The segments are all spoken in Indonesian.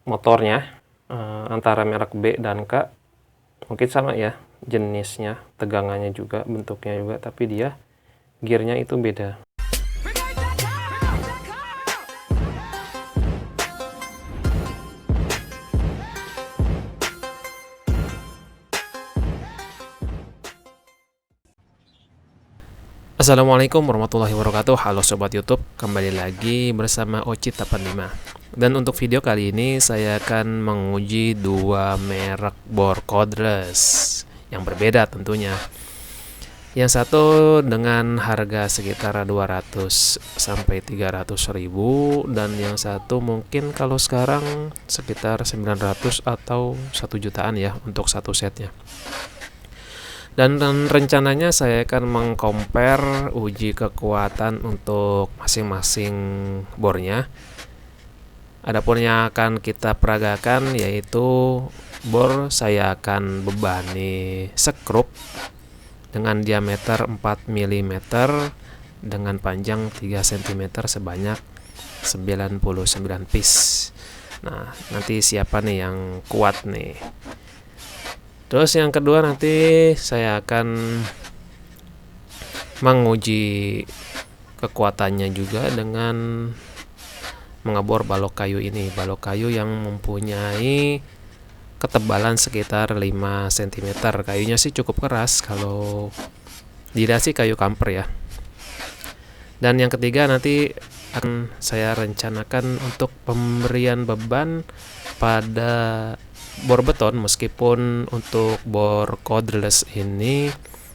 motornya antara merek B dan K mungkin sama ya jenisnya, tegangannya juga, bentuknya juga, tapi dia gearnya itu beda. Assalamualaikum warahmatullahi wabarakatuh. Halo Sobat YouTube, kembali lagi bersama Oci85. Dan untuk video kali ini saya akan menguji dua merek bor cordless yang berbeda tentunya. Yang satu dengan harga sekitar 200 sampai 300 ribu, dan yang satu mungkin kalau sekarang sekitar 900 atau 1 jutaan ya untuk satu setnya. Dan rencananya saya akan mengcompare uji kekuatan untuk masing-masing bornya. Adapun yang akan kita peragakan yaitu bor saya akan bebani skrup dengan diameter 4 mm dengan panjang 3 cm sebanyak 99 piece. Nah, nanti siapa nih yang kuat nih? Terus yang kedua nanti saya akan menguji kekuatannya juga dengan mengebor balok kayu ini. Balok kayu yang mempunyai ketebalan sekitar 5 cm. Kayunya sih cukup keras, kalau dilihat sih kayu kamper ya. Dan yang ketiga nanti akan saya rencanakan untuk pemberian beban pada bor beton, meskipun untuk bor cordless ini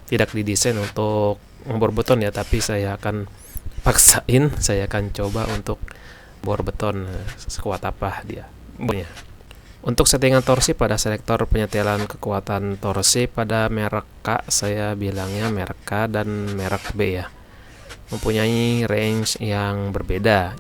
tidak didesain untuk bor beton ya, tapi saya akan paksain, saya akan coba untuk bor beton sekuat apa dia bornya. Untuk settingan torsi pada selektor penyetelan kekuatan torsi pada merek K, saya bilangnya merek K dan merek B ya, mempunyai range yang berbeda.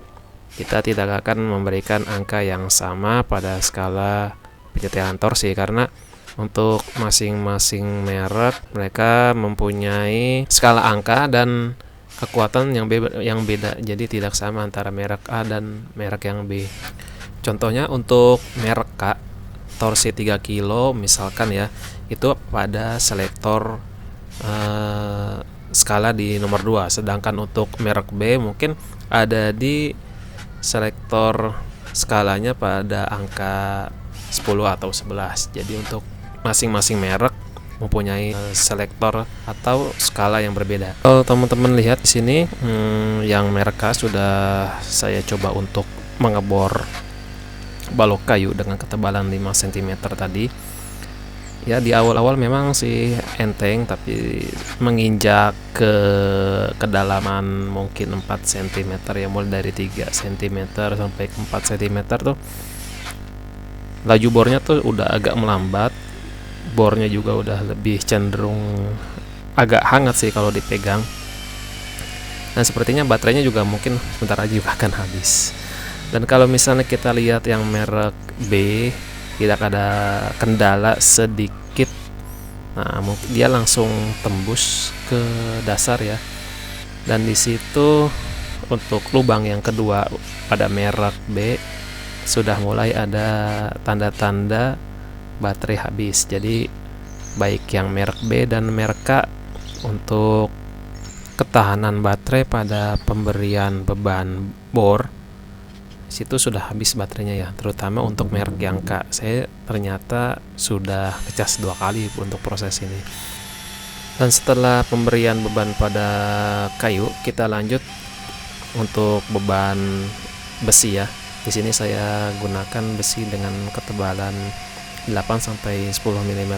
Kita tidak akan memberikan angka yang sama pada skala penyetelan torsi, karena untuk masing-masing merek mereka mempunyai skala angka dan kekuatan yang beda, jadi tidak sama antara merek A dan merek yang B. Contohnya untuk merek K, torsi 3 kilo misalkan ya, itu pada selektor skala di nomor 2, sedangkan untuk merek B mungkin ada di selektor skalanya pada angka 10 atau 11. Jadi untuk masing-masing merek mempunyai selektor atau skala yang berbeda. Kalau teman-teman lihat di sini, yang merek K sudah saya coba untuk mengebor balok kayu dengan ketebalan 5 cm tadi. Ya, di awal-awal memang sih enteng, tapi menginjak ke kedalaman mungkin 4 cm ya, mulai dari 3 cm sampai ke 4 cm tuh laju bornya tuh udah agak melambat. Bornya juga udah lebih cenderung agak hangat sih kalau dipegang. Dan sepertinya baterainya juga mungkin sebentar lagi juga akan habis. Dan kalau misalnya kita lihat yang merek B, tidak ada kendala sedikit, nah mungkin dia langsung tembus ke dasar ya. Dan di situ untuk lubang yang kedua pada merek B sudah mulai ada tanda-tanda baterai habis. Jadi baik yang merek B dan merek K, untuk ketahanan baterai pada pemberian beban bor situ sudah habis baterainya ya, terutama untuk merek yang K. Saya ternyata sudah ngecas 2 kali untuk proses ini. Dan setelah pemberian beban pada kayu, kita lanjut untuk beban besi ya. Di sini saya gunakan besi dengan ketebalan 8 sampai 10 mm.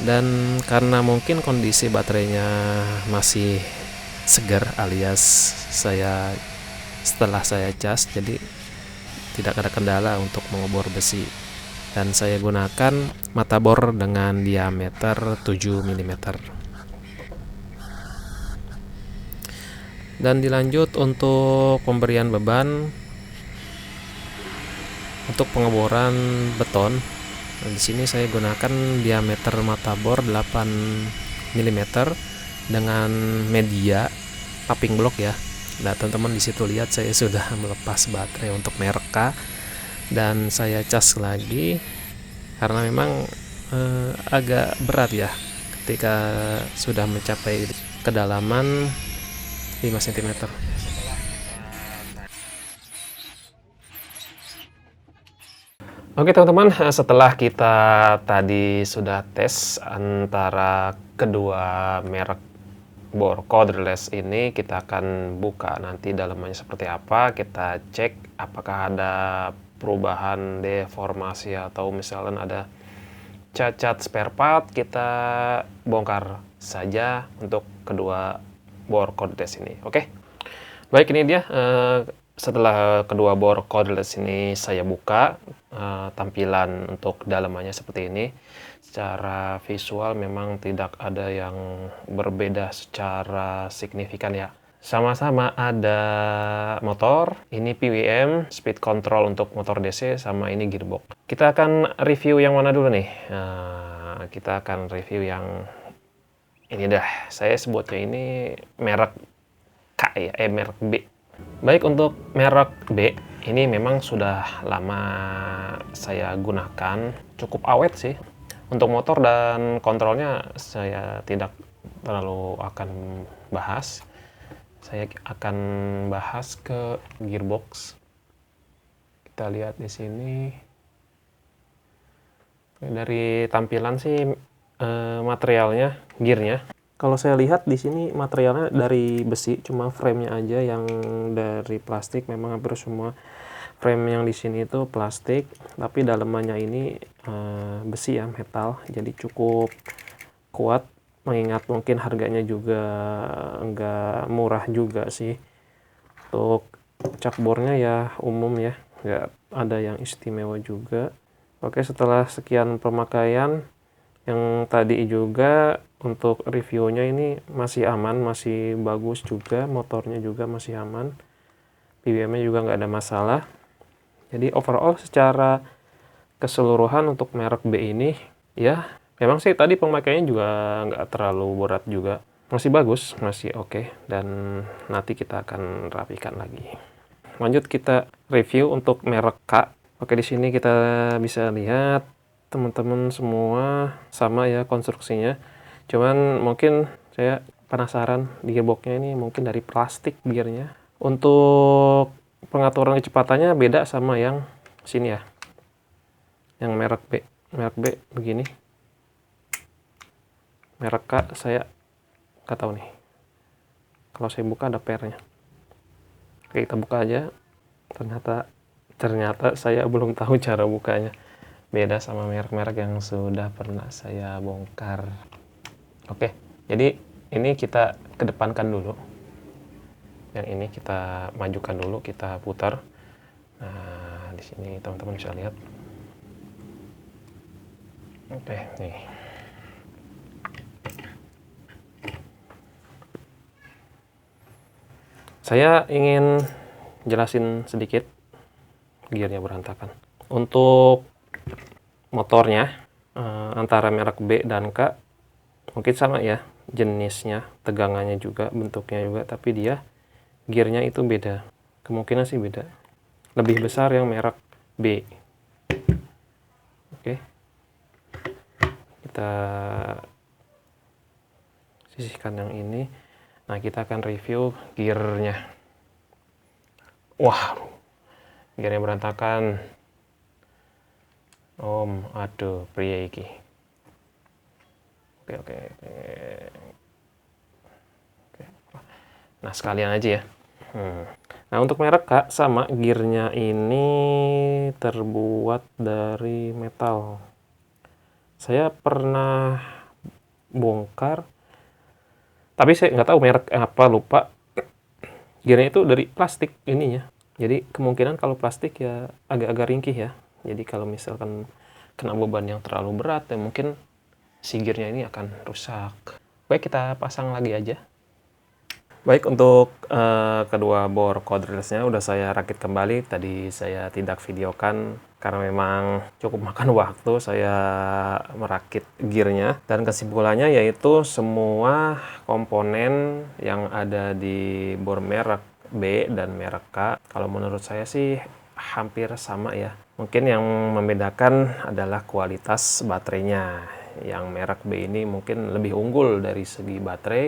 Dan karena mungkin kondisi baterainya masih segar, alias setelah saya cas, jadi tidak ada kendala untuk mengebor besi. Dan saya gunakan mata bor dengan diameter 7 mm. Dan dilanjut untuk pemberian beban untuk pengeboran beton. Nah, di sini saya gunakan diameter mata bor 8 mm dengan media piping block ya. Nah, teman-teman di situ lihat saya sudah melepas baterai untuk merek K. dan saya cas lagi karena memang agak berat ya ketika sudah mencapai kedalaman 5 cm. Oke teman-teman, setelah kita tadi sudah tes antara kedua merek bor cordless ini, kita akan buka nanti dalamannya seperti apa. Kita cek apakah ada perubahan deformasi atau misalnya ada cacat spare part. Kita bongkar saja untuk kedua bor cordless ini. Oke, baik, ini dia setelah kedua bor cordless ini saya buka, tampilan untuk dalamannya seperti ini. Secara visual memang tidak ada yang berbeda secara signifikan ya. Sama-sama ada motor, ini PWM, speed control untuk motor DC, sama ini gearbox. Kita akan review yang mana dulu nih? Kita akan review yang ini dah. Saya sebutnya ini merek K ya, merek B. Baik, untuk merek B ini memang sudah lama saya gunakan, cukup awet sih. Untuk motor dan kontrolnya saya tidak terlalu akan bahas. Saya akan bahas ke gearbox. Kita lihat di sini. Dari tampilan sih materialnya, gearnya. Kalau saya lihat di sini materialnya dari besi, cuma frame-nya aja yang dari plastik. Memang hampir semua frame yang di sini itu plastik, tapi dalamannya ini besi ya, metal. Jadi cukup kuat, mengingat mungkin harganya juga enggak murah juga sih. Untuk cakbornya ya umum ya, enggak ada yang istimewa juga. Oke, setelah sekian pemakaian yang tadi juga, untuk reviewnya ini masih aman, masih bagus juga, motornya juga masih aman, PWM-nya juga nggak ada masalah. Jadi overall secara keseluruhan untuk merek B ini ya memang sih tadi pemakaiannya juga nggak terlalu berat juga, masih bagus, masih oke. Dan nanti kita akan rapikan lagi. Lanjut kita review untuk merek K. Oke, di sini kita bisa lihat teman-teman semua sama ya konstruksinya. Cuman mungkin saya penasaran di gearboxnya ini mungkin dari plastik gearnya. Untuk pengaturan kecepatannya beda sama yang sini ya. Yang merek B. Merek B begini. Merek K saya nggak tahu nih. Kalau saya buka ada pairnya. Oke, kita buka aja. Ternyata saya belum tahu cara bukanya. Beda sama merek-merek yang sudah pernah saya bongkar. Oke, jadi ini kita kedepankan dulu. Yang ini kita majukan dulu, kita putar. Nah, di sini teman-teman bisa lihat. Oke, nih. Saya ingin jelasin sedikit gearnya berantakan. Untuk motornya antara merek B dan K mungkin sama ya, jenisnya, tegangannya juga, bentuknya juga, tapi dia gearnya itu beda. Kemungkinan sih beda. Lebih besar yang merek B. Oke. Kita sisihkan yang ini. Nah, kita akan review gearnya. Wah, gearnya berantakan. Aduh, pria iki. Oke. Nah, sekalian aja ya. Nah, untuk merek K sama, gearnya ini terbuat dari metal. Saya pernah bongkar, tapi saya nggak tahu merek apa, lupa. Gearnya itu dari plastik ininya. Jadi kemungkinan kalau plastik ya agak-agak ringkih ya. Jadi kalau misalkan kena beban yang terlalu berat, ya mungkin si gearnya ini akan rusak. Baik, kita pasang lagi aja. Baik, untuk kedua bor cordless-nya udah saya rakit kembali. Tadi saya tidak videokan karena memang cukup makan waktu saya merakit gearnya. Dan kesimpulannya yaitu semua komponen yang ada di bor merek B dan merek K, kalau menurut saya sih hampir sama ya. Mungkin yang membedakan adalah kualitas baterainya. Yang merek B ini mungkin lebih unggul dari segi baterai,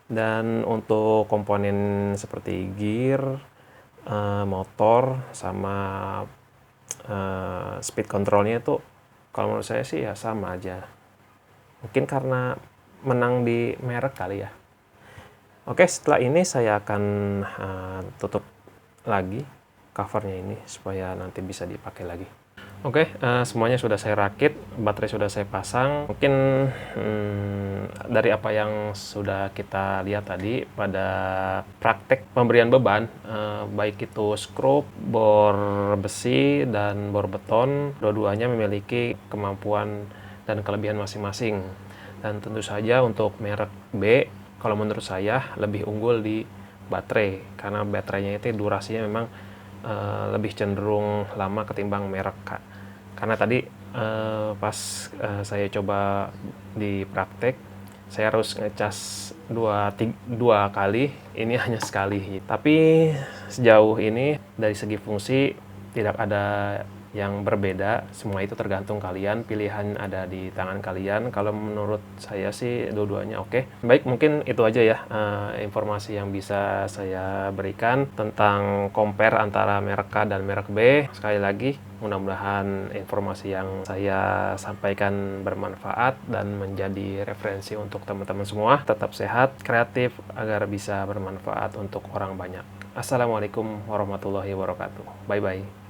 dan untuk komponen seperti gear, motor, sama speed controlnya itu kalau menurut saya sih ya sama aja. Mungkin karena menang di merek kali ya. Oke, setelah ini saya akan tutup lagi covernya ini supaya nanti bisa dipakai lagi. Oke, semuanya sudah saya rakit, baterai sudah saya pasang. Mungkin dari apa yang sudah kita lihat tadi pada praktek pemberian beban, baik itu skrup, bor besi, dan bor beton, dua-duanya memiliki kemampuan dan kelebihan masing-masing. Dan tentu saja untuk merek B, kalau menurut saya lebih unggul di baterai, karena baterainya itu durasinya memang lebih cenderung lama ketimbang merek K. Karena tadi pas saya coba di praktek, saya harus ngecas dua kali, ini hanya sekali. Tapi sejauh ini dari segi fungsi tidak ada yang berbeda, semua itu tergantung kalian, pilihan ada di tangan kalian. Kalau menurut saya sih dua-duanya oke. Baik, mungkin itu aja ya informasi yang bisa saya berikan tentang compare antara merek K dan merek B. Sekali lagi, mudah-mudahan informasi yang saya sampaikan bermanfaat dan menjadi referensi untuk teman-teman semua. Tetap sehat, kreatif, agar bisa bermanfaat untuk orang banyak. Assalamualaikum warahmatullahi wabarakatuh. Bye-bye.